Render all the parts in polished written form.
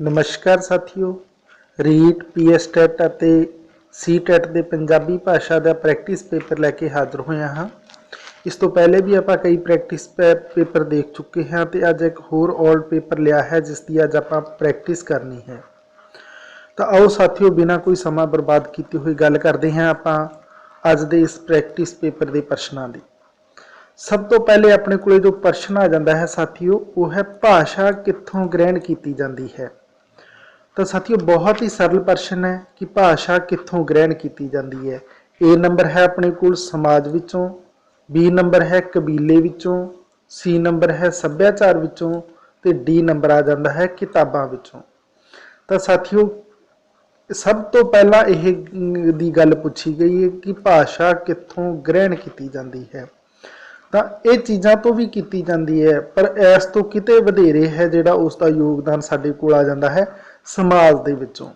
नमस्कार साथियों, रीट पीएसटेट ਅਤੇ सीटेट ਦੇ ਪੰਜਾਬੀ ਭਾਸ਼ਾ ਦਾ ਪ੍ਰੈਕਟਿਸ ਪੇਪਰ ਲੈ ਕੇ ਹਾਜ਼ਰ ਹੋਇਆ ਹਾਂ। ਇਸ ਤੋਂ ਪਹਿਲੇ ਵੀ ਆਪਾਂ ਕਈ ਪ੍ਰੈਕਟਿਸ ਪੇਪਰ ਦੇਖ ਚੁੱਕੇ ਹਾਂ ਤੇ ਅੱਜ ਇੱਕ ਹੋਰ 올ਡ ਪੇਪਰ ਲਿਆ ਹੈ ਜਿਸ ਦੀ ਅੱਜ ਆਪਾਂ ਪ੍ਰੈਕਟਿਸ ਕਰਨੀ ਹੈ। ਤਾਂ ਆਓ ਸਾਥੀਓ, ਬਿਨਾਂ ਕੋਈ ਸਮਾਂ ਬਰਬਾਦ ਕੀਤੇ ਹੋਏ ਗੱਲ ਕਰਦੇ ਹਾਂ ਆਪਾਂ ਅੱਜ ਦੇ ਇਸ ਪ੍ਰੈਕਟਿਸ ਪੇਪਰ ਦੇ ਪ੍ਰਸ਼ਨਾਂ ਦੀ। ਸਭ ਤੋਂ ਪਹਿਲੇ ਆਪਣੇ ਕੋਲੇ ਜੋ ਪ੍ਰਸ਼ਨ ਆ ਜਾਂਦਾ ਹੈ ਸਾਥੀਓ, ਉਹ ਹੈ ਭਾਸ਼ਾ ਕਿੱਥੋਂ ਗ੍ਰਹਿਣ ਕੀਤੀ ਜਾਂਦੀ ਹੈ। तो साथियों बहुत ही सरल प्रश्न है कि भाषा कित्थों ग्रहण की जाती है। ए नंबर है अपने कोल समाज विचों, बी नंबर है कबीले विचों, सी नंबर है सभ्याचार विचों ते डी नंबर आ जाता है किताबां विचों। तो साथियों सब तो पहला यह दी गल पूछी गई है कि भाषा कित्थों ग्रहण की जाती है। तो ये चीज़ों तो भी की जाती है, पर इस तो किते वधेरे है जिहड़ा उसका योगदान साडे कोल आ जाता है समाज दे विचों।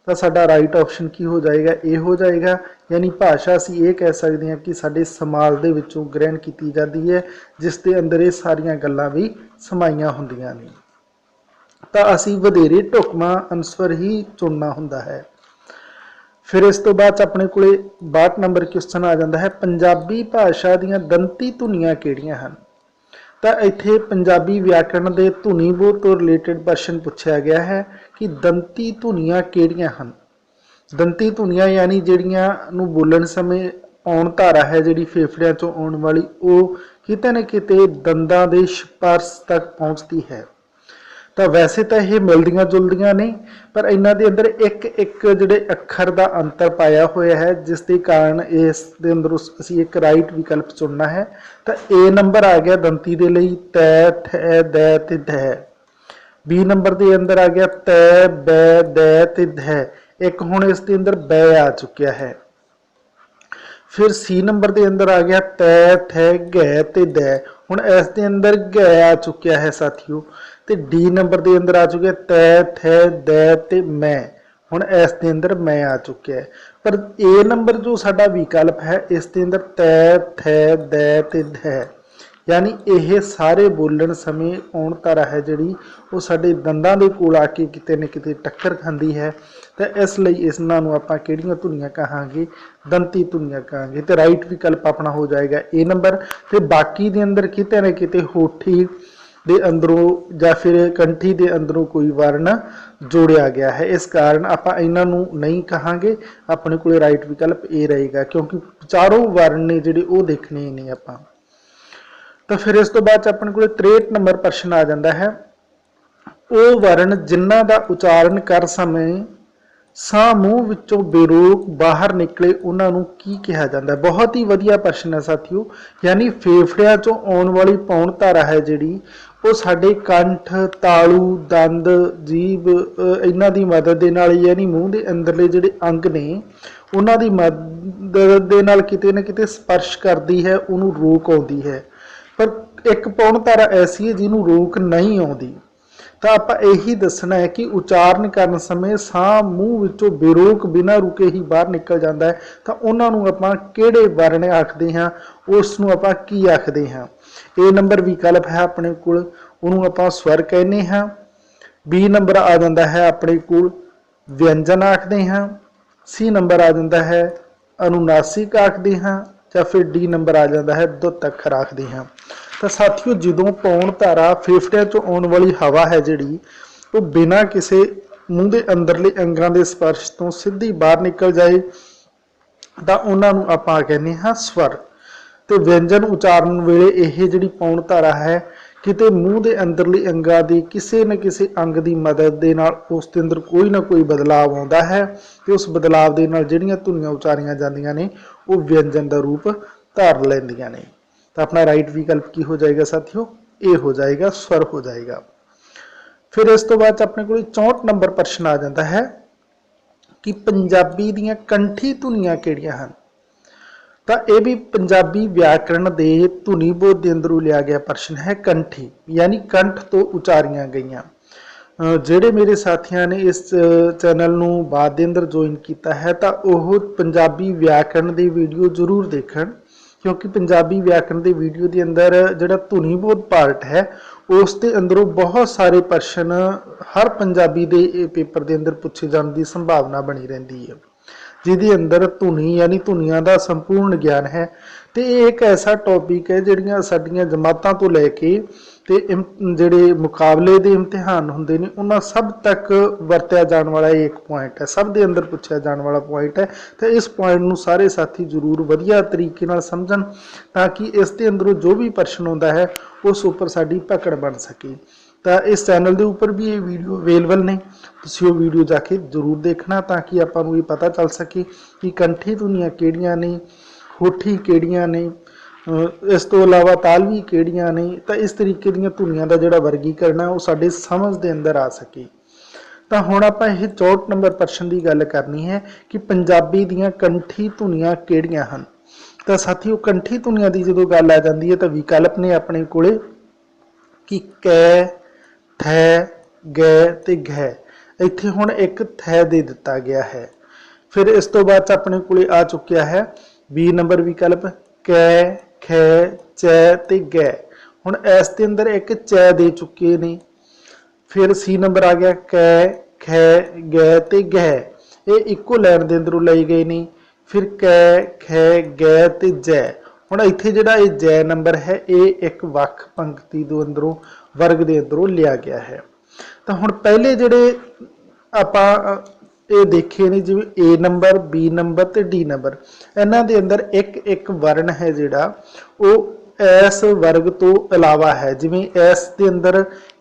तो साडा राइट ऑप्शन की हो जाएगा, ये हो जाएगा, यानी भाषा असीं ये कह सकते हैं कि साडे समाज दे विचों ग्रहण की जाती है, जिस दे अंदर ये सारियां गल्लां भी समाईयां हुंदियां ने। तो असीं वधेरे ढुकवां आंसर ही चुनना हुंदा है। फिर इस तो बाद अपने को 62 नंबर क्वेश्चन आ जाता है, पंजाबी भाषा दीयां दंती धुनियां किहड़ियां हन। तो इत्थे पंजाबी व्याकरण के धुनीबोध तो रिलेटेड प्रश्न पूछा गया है कि दंती धुनियां किहड़ियां हन। दंती धुनियां यानी जिहड़ियां नूं बोलण समय औण धारा है जिहड़ी फेफड़ियां चों आउण वाली, वो किते न किते दंदां दे स्पर्श तक पहुँचती है। तो वैसे तो ये मिलदियां जुलदियां नहीं, पर इन्हां दे अंदर एक एक जिहड़े अखर का अंतर पाया होया है, जिस दे कारण इस दे अंदर असीं एक राइट विकल्प चुनना है। तो ए नंबर आ गया दंती दे लई तै थै दै ते दै। बी नंबर के अंदर आ गया तै बै दै ते दै। एक हुण इस दे अंदर बै आ चुकिया है। फिर सी नंबर के अंदर आ गया तै थै गै ते दै। हुण इस दे अंदर गै आ चुकिया है साथियों। तो डी नंबर के अंदर आ चुके तै थै दै ते मैं। हुण इस दे अंदर मैं आ चुकिया है। पर ए नंबर जो साडा विकल्प है, इस दे अंदर तै थै दै ते दै, यानी यह सारे बोलण समय आउण धारा है जिहड़ी वो साडे दंदां दे कोल आके किते न किते टक्कर खांदी है। तो इसलिए इन्हां नूं आपां किहड़ियां धुनियां कहांगे, दंती धुनियां कहांगे। तो राइट विकल्प अपना हो जाएगा ए नंबर। तो बाकी दे अंदर किते न किते होठी दे अंदरों या फिर कंठी दे अंदरों कोई वर्ण जोड़िया गया है, इस कारण आपां इन्हां नूं नहीं कहांगे। अपने कोल राइट विकल्प ए रहेगा, क्योंकि चारों वर्ण ने जिहड़े वो देखने ही नहीं आपां। तो फिर इस तो बाद अपने को 63 नंबर प्रश्न आ जाता है, वो वर्ण जिन्हां दा उच्चारण कर समय साह मूँह विचों बेरोक बाहर निकले उन्हां नूं की कहा जाता है। बहुत ही वधिया प्रश्न है साथियों। यानी फेफड़ियां चों आउण वाली पौण धारा है जिहड़ी वो साडे कंठ, तालू, दंद, जीभ इन्हां दी मदद दे नाल, यानी मूँह दे अंदरले जिहड़े अंग ने उन्हां दी मदद दे नाल किते न किते स्पर्श करदी है, उहनूं रोक आउंदी है। पर एक पौण धारा ऐसी है जिन्हों रोक नहीं आउंदी। तो आप यही दसना है कि उच्चारण करने समय साह मूँह विचों बेरोक बिना रुके ही बाहर निकल जाता है। तो उन्होंने आपां किहड़े वर्ण आखदे हां, उसनूं आपां की आखदे हां। ए नंबर विकल्प है अपने कोल, उहनूं आपां स्वर कहने हां। बी नंबर आ जाता है अपने कोल व्यंजन आखदे हां। सी नंबर आ जाता है अनुनासिक आखदे हां, या फिर डी नंबर आ जाता है दुत अखर आखदे हां। तो साथियों जदों पौण धारा फेफड़ियां चों आउण वाली हवा है जिहड़ी वो बिना किसी मूँह के अंदरले अंगां दे स्पर्श तो सीधी बाहर निकल जाए तो उन्होंने आपां कहने हां स्वर। तो व्यंजन उच्चारण वेले यह जिहड़ी पौण धारा है किते मूँह के अंदरले अंगां दे किसी न किसी अंग की मदद दे नाल उस दे अंदर कोई ना कोई बदलाव आउंदा है। तो उस बदलाव दे नाल जिहड़ियां धुनियां उचारियां जांदियां ने वो व्यंजन का रूप धार लैंदियां ने। तो अपना राइट विकल्प की हो जाएगा साथियों, ए हो जाएगा, स्वर हो जाएगा। फिर इस तो बाद अपने को 64 नंबर प्रश्न आ जाता है कि पंजाबी दीयां कंठी धुनियां किहड़ियां हन। तो यह भी पंजाबी व्याकरण के धुनीबोध के अंदरों लिया गया प्रश्न है। कंठी यानी कंठ तो उचारियां गईयां। ਜਿਹੜੇ मेरे साथियों ने इस चैनल ਨੂੰ बाद ਦੇ ਅੰਦਰ ज्वाइन किया है तो वह पंजाबी व्याकरण की वीडियो जरूर देखण, क्योंकि पंजाबी व्याकरण की वीडियो के अंदर जो धुनीबोध पार्ट है उस दे अंदरों बहुत सारे प्रश्न हर पंजाबी दे पेपर के अंदर पूछे जाने की संभावना बनी रहती है, जिहदे अंदर धुनी यानी धुनियां का संपूर्ण ज्ञान है। तो ये एक ऐसा टॉपिक है जिहड़ियां साडीआं जमातां तो लैके ते जिहड़े मुकाबले के इम्तिहान हुंदे ने उन्हां सब तक वरत्या जाने वाला एक पॉइंट है, सब दे अंदर पूछा जाने वाला पॉइंट है। तो इस पॉइंट नूं सारे साथी जरूर वधिया तरीके नाल समझण ताकि इस दे अंदरों जो भी प्रश्न आउंदा है उस उपर साडी पकड़ बन सके। तो इस चैनल के उपर भी ये वीडियो अवेलेबल ने, तुसीं वो वीडियो जाके जरूर देखना ताकि आपां नूं ये पता चल सके कि कंठी धुनियां किहड़ियां ने, होठी किहड़ियां ने, इस तो इलावा तालवी किहड़ियां ने। तो इस तरीके दीयां धुनियां दा जिहड़ा वर्गीकरण है वो साडे समझ दे अंदर आ सके। तो हुण आपां इह 64 नंबर प्रश्न की गल करनी है कि पंजाबी दीयां कंठी धुनियां किहड़ियां हन। तो साथियों कंठी धुनियां की जदों गल आ जाती है तो विकल्प ने अपने कोले कि कै, थै, गै ते घै। इत्थे हुण एक थै दे दिता गया है। फिर इस तो बाद अपने कोले आ चुकिया है 20 नंबर विकल्प कै, खै, चै ते गै। हुण इस दे अंदर एक चै दे चुके ने। फिर सी नंबर आ गया कै, खै, गै ते गै। ये इक्को लैन दे अंदरों लए गए ने। फिर कै, खै, गै ते जै। हुण इत्थे जिहड़ा ये जै नंबर है ये एक वख पंक्ति दे अंदरों वर्ग दे अंदरों लिया गया है। तो हुण पहले जिहड़े आपां ये देखे ने जिवें ए नंबर, बी नंबर ते डी नंबर, इन्हां दे अंदर एक एक वर्ण है जिहड़ा वो इस वर्ग तो इलावा है। जिवें इस दे अंदर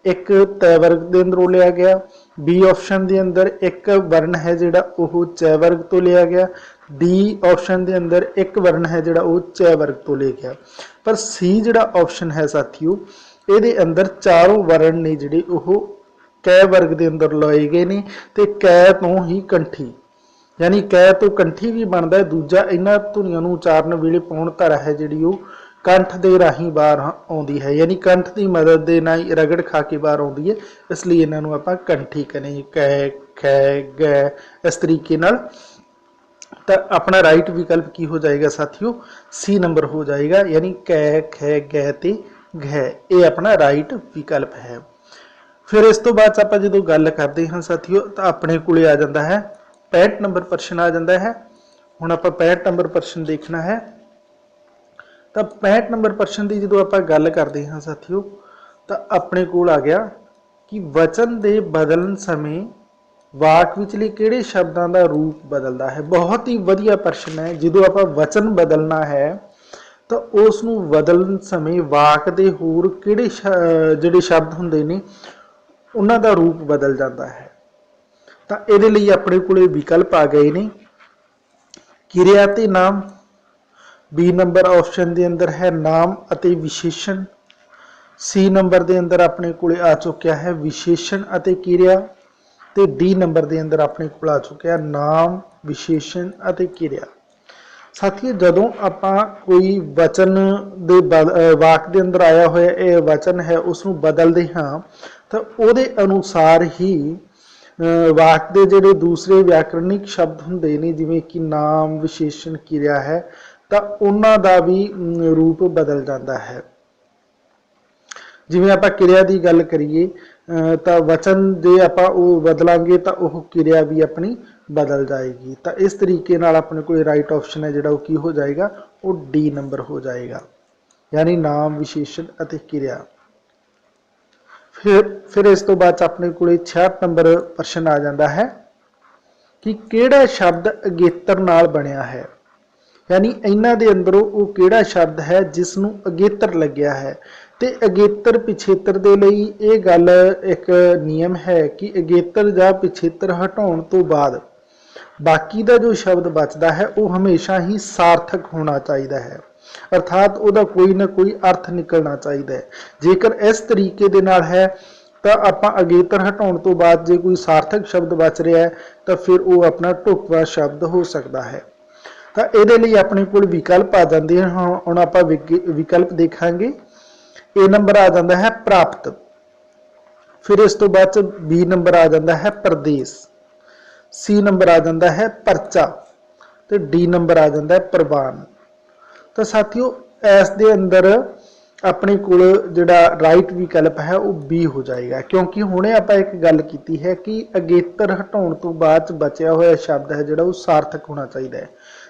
एक तय वर्ग दे अंदरों लिया गया, बी ऑप्शन दे अंदर एक वर्ण है जिहड़ा वो चय वर्ग तो लिया गया, डी ऑप्शन दे अंदर एक वर्ण है जिहड़ा वो चय वर्ग तो ले गया। पर सी जिहड़ा ऑप्शन है साथियों ये अंदर चारों वर्ण ने जिहड़े वो कै वर्ग के अंदर लाए गए ने ते कै तो ही कंठी यानी कै तो कंठी भी बनता है। दूजा इन्हां धुनियां नूं उचारण वेले पाउण धरा है जिहड़ी वो कंठ के राही बाहर आउंदी है, यानी कंठ की मदद के नाल रगड़ खा के बाहर आउंदी है, इसलिए इन्हां नूं आपां कंठी कहने कै, खै, गै इस तरीके नाल। तो अपना राइट विकल्प की हो जाएगा साथियों सी नंबर हो जाएगा, यानी कै, खै, गै ते घै ये अपना राइट विकल्प है। फिर इस तो बाद आप जो गल करते हैं साथियों तो अपने को आ जाता है 65 नंबर प्रश्न आ जाता है। हुण आप 65 नंबर प्रश्न देखना है। तो 65 नंबर प्रश्न की जो आप गल करते हैं साथियों तो अपने को आ गया कि वचन के बदलन समय वाक विचले किहड़े शब्दों का रूप बदलता है। बहुत ही वधिया प्रश्न है। जो आप वचन बदलना है तो उसनूं बदलण समय वाक दे होर किहड़े जिहड़े शब्द हुंदे ने उन्हां दा रूप बदल जाता है। तो इहदे लई अपने कोले विकल्प आ गए ने किरिया ते नाम, बी नंबर ऑप्शन के अंदर है नाम अते विशेषण, सी नंबर के अंदर अपने कोले आ चुकिया है विशेषण अते किरिया, ते डी नंबर के अंदर अपने को आ चुकिया नाम, विशेषण अते किरिया। साथियों जदों आपां कोई वचन दे वाक के अंदर आया होया ये वचन है उसनूं बदलते हाँ तो उहदे अनुसार ही वाक के जिहड़े दूसरे व्याकरणिक शब्द हुंदे ने जिवें कि नाम, विशेषण, किरिया है तो उन्हां दा भी रूप बदल जाता है। जिवें आपां किरिया की गल करिए तो वचन जे आपां वो बदलांगे तो वह किरिया भी अपनी बदल जाएगी। तो इस तरीके नाल अपने को राइट ऑप्शन है जिहड़ा की हो जाएगा वो डी नंबर हो जाएगा, यानी नाम, विशेषण अते किरिया। फिर इस तो बाद अपने को 66 नंबर प्रश्न आ जाता है कि किहड़ा शब्द अगेतर नाल बनिया है, यानी इन्हां दे अंदरों वो किहड़ा शब्द है जिसनूं अगेतर लग्या है। तो अगेतर पिछेतर दे लई ये गल एक नियम है कि अगेतर जां पिछेतर हटाउण तो बाद बाकी का जो शब्द बचता है वो हमेशा ही सार्थक होना चाहिए है, अर्थात वह कोई ना कोई अर्थ निकलना चाहिए है। जेकर इस तरीके दे नाल है तो आपां अगेतर हटाउण तो बाद जे कोई सार्थक शब्द बच रहा है तो फिर वो अपना ढुकवां शब्द हो सकता है। तो इहदे लई अपने कोल विकल्प आ जाते हैं। हुण आपां विकल्प देखांगे। ए नंबर आ जाता है प्राप्त, फिर इस तो बाद बी नंबर आ जाता है प्रदेश, सी नंबर आ जाता है परचा तो डी नंबर आ जाता है प्रवान। तो साथियों इस दे अंदर अपने कोल जिहड़ा राइट विकल्प है वो बी हो जाएगा, क्योंकि हुणे आपां एक गल कीती है कि अगेतर हटाउण तो बाद च बचिया होया शब्द है जिहड़ा वो सार्थक होना चाहिए है।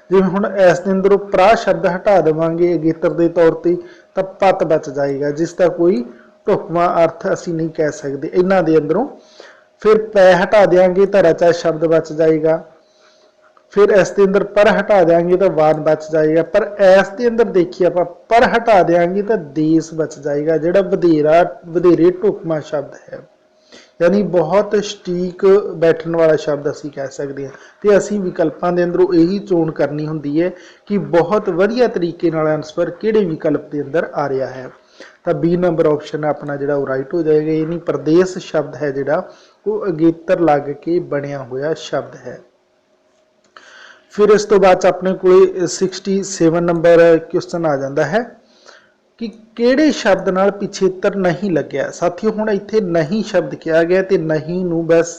जिवें हुण इस दे अंदरों प्रा शब्द हटा देवांगे अगेतर के तौर पर तो पत बच जाएगा, जिसका कोई ढुकवां अर्थ असीं नहीं कह सकते इन्हां दे अंदरों। फिर पै हटा देंगे तो रचा शब्द बच जाएगा, फिर इस दे अंदर पर हटा देंगे तो वान बच जाएगा, पर इस दे अंदर देखिए आप पर हटा देंगे तो देश बच जाएगा, जिहड़ा वधेरे ढुकवां शब्द है, यानी बहुत सटीक बैठने वाला शब्द असी कह सकते हैं। तो असी विकल्पों के अंदरों यही चोण करनी होंदी है कि बहुत वधिया तरीके नाल आंसर किहड़े विकल्प के अंदर आ रहा है। तो बी नंबर ऑप्शन अपना जिहड़ा वो राइट हो जाएगा, यानी प्रदेश शब्द है जिहड़ा वो अगेतर लग के बनया होया शब्द है। फिर इस तो बाद अपने को 67 नंबर क्वेश्चन आ जाता है कि किहड़े शब्द नाल पिछेतर नहीं लग्या। साथियों हुण इत्थे नहीं शब्द किया गया तो नहीं नूं बस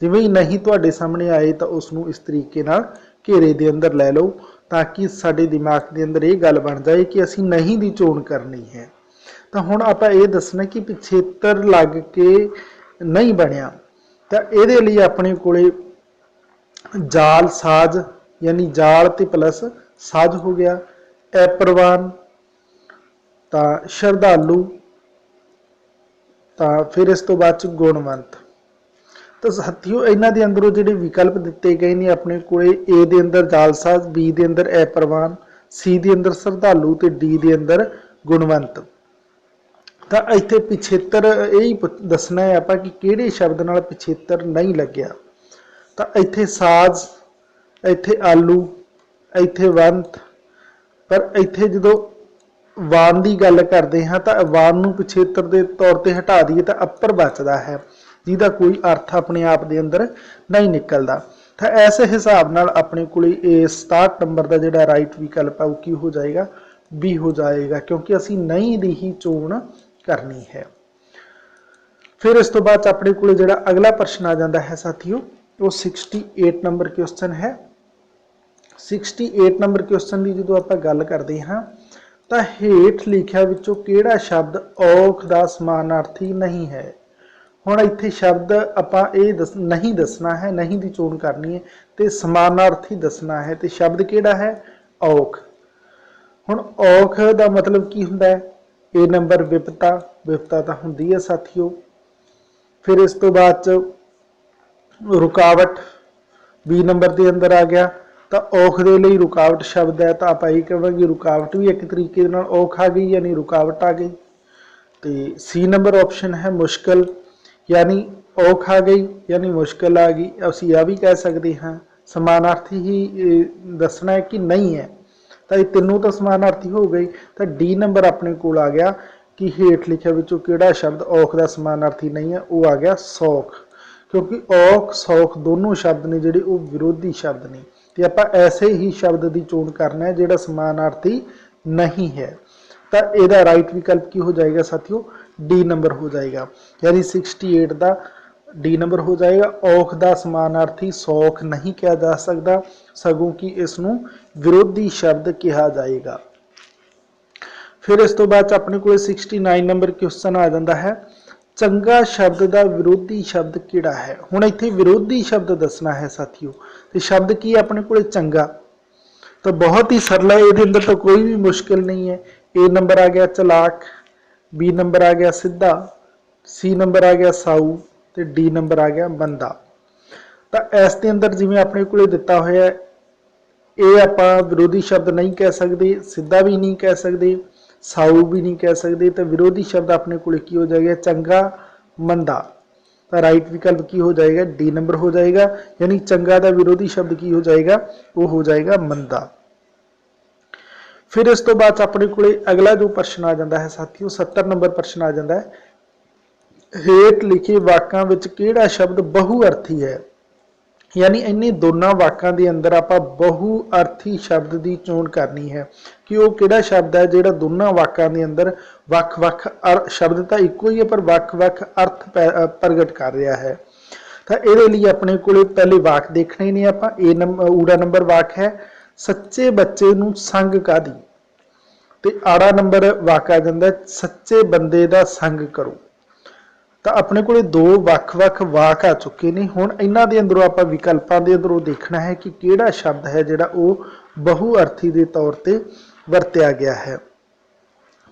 जिवें ही नहीं तुहाडे सामने आए तो उसनूं इस तरीके नाल घेरे दे अंदर लै लो, ताकि साडे दिमाग के अंदर ये गल बन जाए कि असीं नहीं दी चोण करनी है। तो हुण आपां ये दसना कि पिछेतर लग के नहीं बनिया, तो इहदे लई अपने कोले जाल साज यानी जाल ते प्लस साज हो गया, ऐपरवान तो श्रद्धालु, तो फिर इस तो बाद गुणवंत। तो साथियों इन्हां दे अंदरों जिहड़े विकल्प दिते गए ने अपने कोले ए दे अंदर जालसाज, बी दे अंदर ऐपरवान, सी दे अंदर श्रद्धालु ते डी दे अंदर गुणवंत। तो इत्थे पिछेतर यही दसना है आपां कि किहड़े शब्द नाल पिछेतर नहीं लग्या। तो इत्थे साज, इत्थे आलू, इत्थे वंत, पर इत्थे जदों वान की गल करते हैं तो वान नूं पिछेतर के तौर पर हटा दईए तो अपर बचता है, जिसका कोई अर्थ अपने आप के अंदर नहीं निकलता। तो इस हिसाब नाल अपने को 67 नंबर का जिहड़ा राइट विकल्प है वो की हो जाएगा, बी हो जाएगा, क्योंकि असी नहीं दी ही चोण करनी है। फिर इस तो बाद अपने को जिहड़ा अगला प्रश्न आ जाता है साथियों वो 68 नंबर क्वेश्चन है। 68 नंबर क्वेश्चन की जो आप गल करते हाँ तो हेठ लिखिया विचों किहड़ा शब्द औख दा समानार्थी नहीं है। हुण इत्थे शब्द आपां नहीं दसना है, नहीं दी चोण करनी है तो समानार्थी दसना है, तो शब्द किहड़ा है औख। हुण औख दा मतलब की हुंदा है, ए नंबर विपता, विपता तो हुंदी है साथियों। फिर इस तो बाद रुकावट बी नंबर के अंदर आ गया, तो औख दे लई रुकावट शब्द है, तो आप यही कहांगे रुकावट भी एक तरीके नाल औख आ गई यानी रुकावट आ गई। तो सी नंबर ऑप्शन है मुश्किल, यानी औख आ गई यानी मुश्किल आ गई। असीं यह भी कह सकते हाँ समानार्थी ही दसना है कि नहीं है, तो ये तीनों तो समानार्थी हो गई। तो डी नंबर अपने कोल आ गया कि हेठ लिखिया विचों किहड़ा शब्द औख दा समानार्थी नहीं है, वो आ गया सौख, क्योंकि औख सौख दोनों शब्द ने जिहड़े वो विरोधी शब्द ने, तो आप ऐसे ही शब्द की चोण करना है जिहड़ा समानार्थी नहीं है। तो यदा राइट विकल्प की हो जाएगा साथियों, डी नंबर हो जाएगा, यानी 68 का डी नंबर हो जाएगा। औख का समानार्थी सौख नहीं कहा जा सकता, सगों कि इसनूं विरोधी शब्द कहा जाएगा। फिर इस तो बाद अपने को 69 नंबर क्वेश्चन आ जाता है, चंगा शब्द का विरोधी शब्द किहड़ा है। हुण इत्थे विरोधी शब्द दसना है साथियों, तो शब्द की अपने को चंगा, तो बहुत ही सरल है, ये अंदर तो कोई भी मुश्किल नहीं है। ए नंबर आ गया चलाक, बी नंबर आ गया सीधा, सी नंबर आ गया साऊ, तो डी नंबर आ गया बंदा। तो इस दे अंदर जिवें अपने को दिता होया ये आपां विरोधी शब्द नहीं कह सकते, सीधा भी नहीं कह सकते, साऊ भी नहीं कह सकते, तो विरोधी शब्द अपने को की हो जाएगा चंगा मंदा। तो राइट विकल्प की हो जाएगा, डी नंबर हो जाएगा, यानी चंगा का विरोधी शब्द की हो जाएगा, वो हो जाएगा मंदा। फिर इस तो बाद अपने को अगला जो प्रश्न आ जाता है साथियों 70 नंबर प्रश्न आ जाता है, हेठ लिखे वाकां विच किहड़ा शब्द बहुअर्थी है। यानी इन्हें दोनों वाकां दे अंदर आपां बहुअर्थी शब्द की चोण करनी है कि वो किहड़ा शब्द है जिहड़ा दोनों वाकां दे अंदर वख-वख शब्द तो इक्को ही है पर वख-वख अर्थ प्रगट कर रहा है। तो इहदे लई अपने कोले पहले वाक देखने ने आपां। ऊड़ा नंबर वाक है, सच्चे बच्चे नूं संग कादी। ਤੇ ਆੜਾ नंबर वाक आ जाता है सच्चे बंदे दा संग करो। तो अपने को दो ਵੱਖ-ਵੱਖ वाक आ चुके ने। हुण इन्हां दे अंदरों आपां विकल्पां दे अंदरों देखना है कि किहड़ा शब्द है जिहड़ा वो बहुअर्थी के तौर पर वरत्या गया है।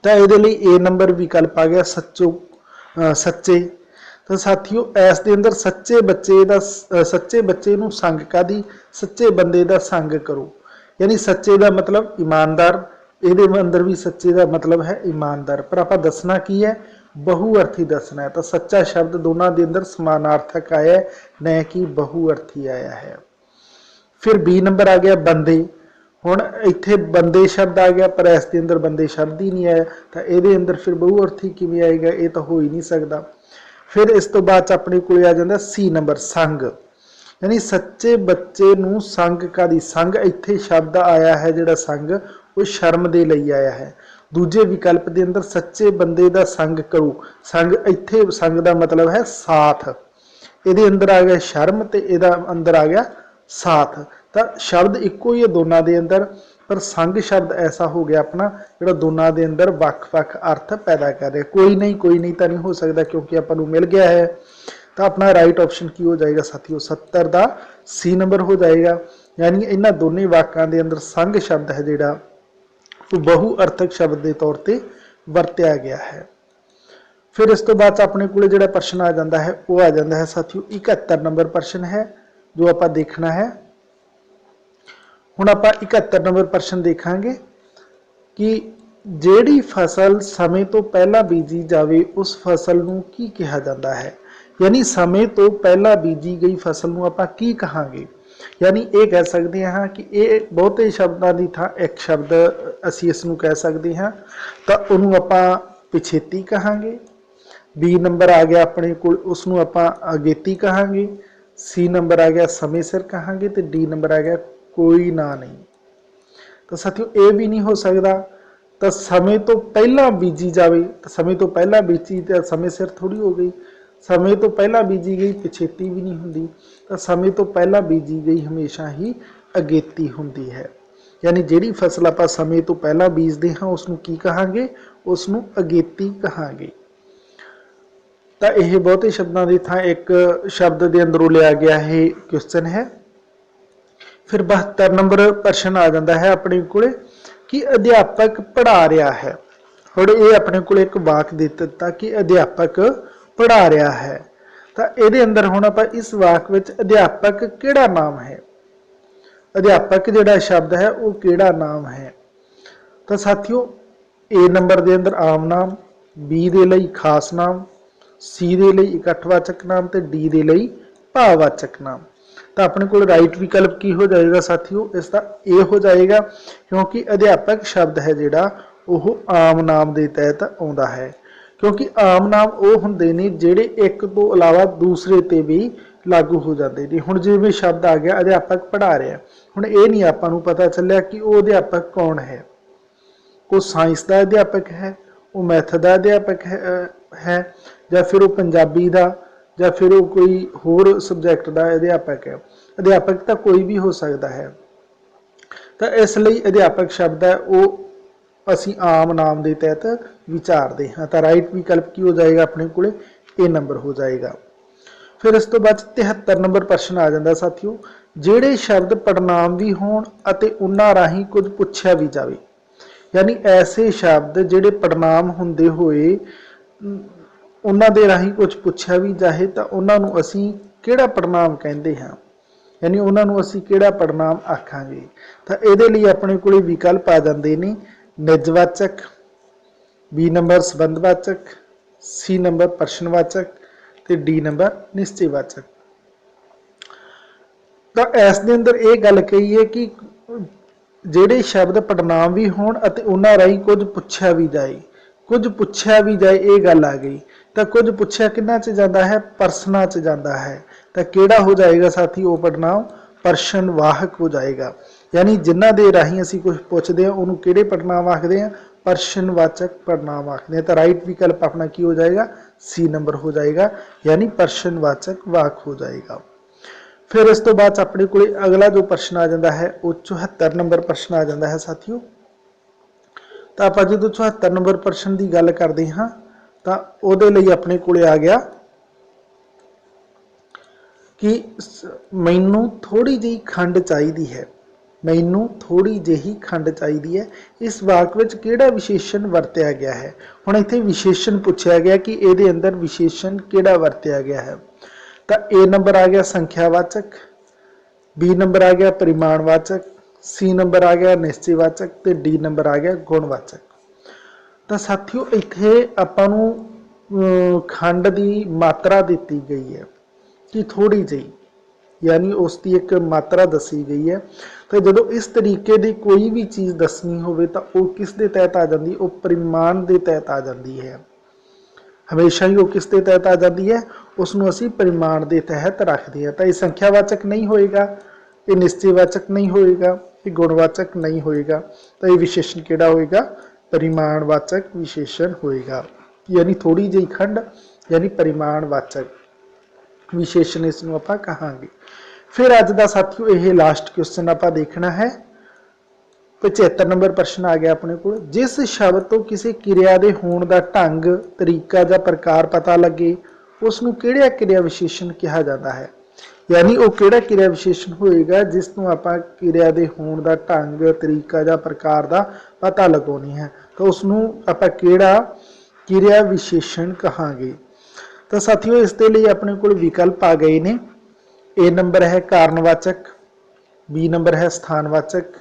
तो ये ए नंबर विकल्प आ गया सच्चो सच्चे। तो साथियों इस दे अंदर सच्चे बच्चे नूं संग कादी सच्चे बंदे दा संग करो, यानी सच्चे का मतलब ईमानदार। ये अंदर भी सच्चे का मतलब है ईमानदार, पर आप दसना की है बहुअर्थी दसना है। तो सच्चा शब्द दोनों के अंदर समानार्थक आया है, न कि बहुअर्थी आया है। फिर बी नंबर आ गया बंदे। हुण इत्थे बंदे शब्द आ गया पर इस दे अंदर बंदे शब्द ही नहीं आया, तो ये अंदर फिर बहुअर्थी किवें आएगा, ये तो हो ही नहीं सकता। फिर इस तो बाद अपने को आ जाता सी नंबर संग, यानी सच्चे बच्चे नूं संग कादी संग इत्थे शब्द आया है जिहड़ा संग वो शर्म दे लई आया है। दूजे विकल्प के अंदर सच्चे बंदे दा संग करो, संग इत्थे संग का मतलब है साथ। ये अंदर आ गया शर्म तो यदा अंदर आ गया साथ। तो शब्द इको ही है दोनों के अंदर, पर संग शब्द ऐसा हो गया अपना जो दोनों के अंदर वक्-वक् अर्थ पैदा कर रहा। कोई नहीं तो नहीं हो सकता क्योंकि अपन मिल गया है। तो अपना राइट ऑप्शन की हो जाएगा साथियों 70 का सी नंबर हो जाएगा। यानी इन्होंने दोनों वाकों के अंदर संग शब्द है जोड़ा वो बहुअर्थक शब्द के तौर पर वरत्या गया है। फिर इस तो बाद अपने को जो प्रश्न आ जाता है वो आ जाता है साथियों 71 नंबर प्रश्न है जो आप देखना है। हुण आप 71 नंबर प्रश्न देखांगे कि जिहड़ी फसल समय तो पहला बीजी जाए उस फसल नूं की कहा जाता है। यानी समय तो पहला बीजी गई फसल नूं आपां की कहांगे। यानी ये कह सकते हैं कि ये बहुते शब्दों की थां एक शब्द असी इसनूं कह सकते हैं, तो उन्होंने आपां पिछेती कहांगे। बी नंबर आ गया अपने को उसनूं आपां अगेती कहांगे। सी नंबर आ गया समय सिर कहांगे, तो डी नंबर आ गया कोई ना नहीं। तो साथियों ये भी नहीं हो सकता। तो समय तो पहला बीजी जाए, तो समय तो पहला बीजी तो समय सिर थोड़ी हो गई। समय तो पहला बीजी गई पिछेती भी नहीं होंगी। तो समय तो पहला बीजी गई हमेशा ही अगेती होंगी है। यानी जिहड़ी फसल आप समय तो पहला बीजते हाँ उसनूं की कहांगे, उसनूं अगेती कहांगे। तो यह बहुते शब्दों की थां एक शब्द के अंदरों लिया गया है क्वेश्चन है। फिर 72 नंबर प्रश्न आ जाता है अपने को कि अध्यापक पढ़ा रहा है। और ये अपने को एक वाक दे दिता कि अध्यापक पढ़ा रहा है। तो ये अंदर हुण आपां इस वाक विच अध्यापक किहड़ा नाम है, अध्यापक जिहड़ा शब्द है वो किहड़ा नाम है। तो साथियों ए नंबर के अंदर आम नाम, बी दे लई खास नाम, सी दे लई इकट्ठवाचक नाम, तो डी दे लई भाववाचक नाम। तो अपने को राइट विकल्प की हो जाएगा साथियों इसका ए हो जाएगा, क्योंकि अध्यापक शब्द है जिहड़ा वह आम नाम के तहत आता है। क्योंकि आम नाम वो होंदे ने जिहड़े एक तो अलावा दूसरे ते भी लागू हो जाते हैं। हुण जिवें शब्द आ गया अध्यापक पढ़ा रहा, हुण ये नहीं आपां नूं पता चलिया कि वो अध्यापक कौन है। वो साइंस का अध्यापक है, वो मैथ का अध्यापक है या फिर वो पंजाबी का या फिर वो कोई होर सबजैक्ट का अध्यापक है। अध्यापक तो कोई भी हो सकता है। तो इसलिए अध्यापक शब्द है वो असी आम नाम के तहत विचारते हाँ। तो राइट विकल्प की हो जाएगा अपने को ए नंबर हो जाएगा। फिर इस तो बाद 73 नंबर प्रश्न आ जाता साथियों जिहड़े शब्द पड़नाम भी होण अते उन्हां राही कुछ पुछया भी जाए। यानी ऐसे शब्द जिहड़े पड़नाम हुंदे होए उन्हां दे राही कुछ पुछया भी जाए तो उन्होंने असी किहड़ा पड़नाम कहते हैं, यानी उन्होंने असी किहड़ा पड़नाम आखांगे। तो ये लिए अपने को विकल्प आ जाते हैं निजवाचक, बी नंबर संबंधवाचक, सी नंबर प्रश्नवाचक, तो डी नंबर निश्चयवाचक। तो इस दे अंदर ये गल कही है कि जिहड़े शब्द पड़नाम भी होण अते उन्हां राही कुछ पुछया भी जाए, कुछ पुछया भी जाए ये गल आ गई। तो कुछ पुछया किन्हां च जाता है, प्रश्नां च जाता है। तो किहड़ा हो जाएगा साथी वो पड़नाम प्रश्नवाहक हो जाएगा। यानी जिन्हां दे राही असीं कुछ पुछदे हैं उन्होंने किहड़े पड़नाम आखदे हैं, प्रश्नवाचक पड़नाम आखदे हैं। तो राइट विकल्प अपना की हो जाएगा सी नंबर हो जाएगा, यानी प्रश्नवाचक वाक हो जाएगा। फिर इस तो बाद अपने को अगला जो प्रश्न आ जाता है वो 74 नंबर प्रश्न आ जाता है साथियों। ਤਾਂ ਆਪਾਂ ਜਦੋਂ 74 ਨੰਬਰ ਪ੍ਰਸ਼ਨ ਦੀ ਗੱਲ ਕਰਦੇ ਹਾਂ ਤਾਂ ਉਹਦੇ ਲਈ ਆਪਣੇ ਕੋਲੇ ਆ ਗਿਆ कि मैनू थोड़ी जी खंड चाहिए है, मैनू थोड़ी जी खंड चाहिए है। इस वाक विच किहड़ा विशेषण वरत्या गया है। हुण इत्थे विशेषण पूछा गया कि इहदे अंदर विशेषण किहड़ा वरत्या गया है। तो ए नंबर आ गया संख्यावाचक, बी नंबर आ गया परिमाणवाचक, सी नंबर आ गया निश्चयवाचक ते डी नंबर आ गया गुणवाचक। तो साथियों इत्थे आपां नूं खंड की मात्रा दी गई है कि थोड़ी जी, यानी उसकी एक मात्रा दसी गई है। तो जो इस तरीके की कोई भी चीज़ दसनी हो तो वह किस दे तहत आ जाती, वो परिमाण के तहत आ जाती है। हमेशा ही वो किस दे तहत आ जाती है, उसनों असी परिमाण के तहत रखते हैं। तो ये संख्यावाचक नहीं होएगा, ये निश्चयवाचक नहीं होएगा, ये गुणवाचक नहीं होएगा। तो ये विशेषण किहड़ा होएगा, परिमाणवाचक विशेषण होएगा। यानी थोड़ी जी खंड यानी परिमाणवाचक विशेषण इसनूं आपां कहांगे। फिर अज दा साथियों यह लास्ट क्वेश्चन आपां देखना है। 75 नंबर प्रश्न आ गया अपने को, जिस शब्द तो किसी क्रिया के होने का ढंग तरीका या प्रकार पता लगे उसनूं किहड़ा क्रिया विशेषण कहा जाता है। यानी वो किहड़ा क्रिया विशेषण होएगा जिसनूं आपां क्रिया के होने का ढंग तरीका या प्रकार का पता लगाउणी है, तो उसनूं आपां किहड़ा क्रिया विशेषण कहांगे। तो साथियों इसके लिए अपने को विकल्प आ गए ने। ए नंबर है कारणवाचक, बी नंबर है स्थानवाचक,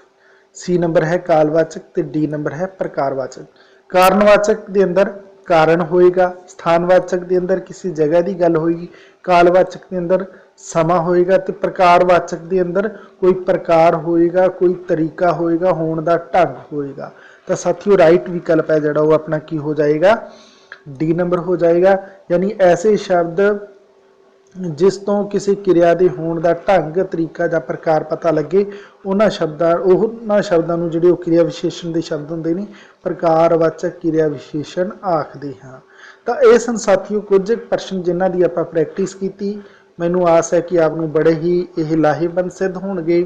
सी नंबर है कालवाचक ते डी नंबर है प्रकारवाचक। कारणवाचक के अंदर कारण होएगा, स्थानवाचक के अंदर किसी जगह की गल होएगी, कालवाचक के अंदर समा होएगा ते प्रकारवाचक के अंदर कोई प्रकार होएगा, कोई तरीका होएगा, होने का ढंग होएगा। तो साथियों राइट विकल्प है जिहड़ा वो अपना की हो जाएगा, डी नंबर हो जाएगा। यानी ऐसे शब्द जिस तो किसी क्रिया के होने का ढंग तरीका या प्रकार पता लगे उन्होंने शब्दों नूं जिहड़े क्रिया विशेषण के शब्द होंदे ने प्रकारवाचक क्रिया विशेषण आखदे हाँ। तो ये सन साथियों कुछ प्रश्न जिन्हां दी आपां प्रैक्टिस की। मैनूं आस है कि आपनूं बड़े ही ये लाहेबंद सिद्ध होणगे।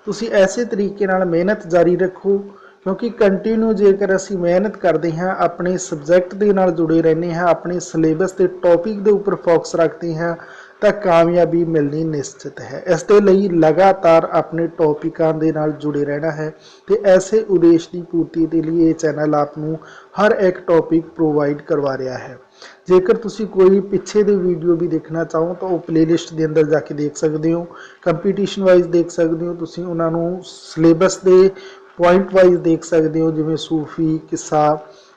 तुसीं ऐसे तरीके नाल मेहनत जारी रखो, क्योंकि कंटिन्यू जेकर असी मेहनत करते हैं, अपने सबजैक्ट के नाल जुड़े रहने हैं, अपने सिलेबस के टॉपिक के उपर फोकस रखते हैं, तो कामयाबी मिलनी निश्चित है। इसके लिए लगातार अपने टॉपिकों के नाल जुड़े रहना है। तो ऐसे उद्देश्य की पूर्ति के लिए ये चैनल आपनूं हर एक टॉपिक प्रोवाइड करवा रहा है। जेकर तुसी कोई पिछे दे वीडियो भी देखना चाहो तो वो प्लेलिस्ट के अंदर जाके देख सकते हो, कंपीटीशन वाइज देख सकते हो, तुसी उन्हां नूं सिलेबस के पॉइंट वाइज देख सकते हो, जिमें सूफी, किस्सा,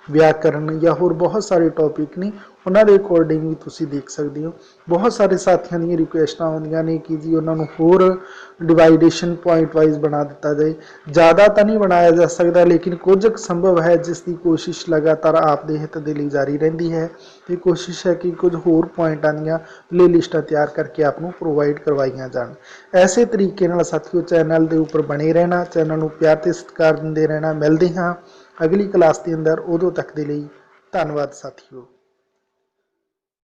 व्याकरण या होर बहुत सारे टॉपिक ने, उन्होंने अकॉर्डिंग भी तुसी देख सकते हो। बहुत सारे साथियों दी रिक्वेस्ट आउंदियां ने कि जी उन्होंने होर डिवाइडेशन पॉइंट वाइज बना दिता जाए। ज़्यादा तो नहीं बनाया जा सकता, लेकिन कुछ संभव है जिसकी कोशिश लगातार आपके हित के लिए जारी रही है। तो कोशिश है कि कुछ होर पॉइंटां दीयां प्ले लिस्टां तैयार करके आपनूं प्रोवाइड करवाईयां जाण। ऐसे तरीके नाल साथियों चैनल के उपर बने रहना, चैनल नूं प्यार ते सत्कार दिंदे रहना। मिलदे हां अगली क्लास के अंदर, उदों तक के लिए धन्नवाद साथियों।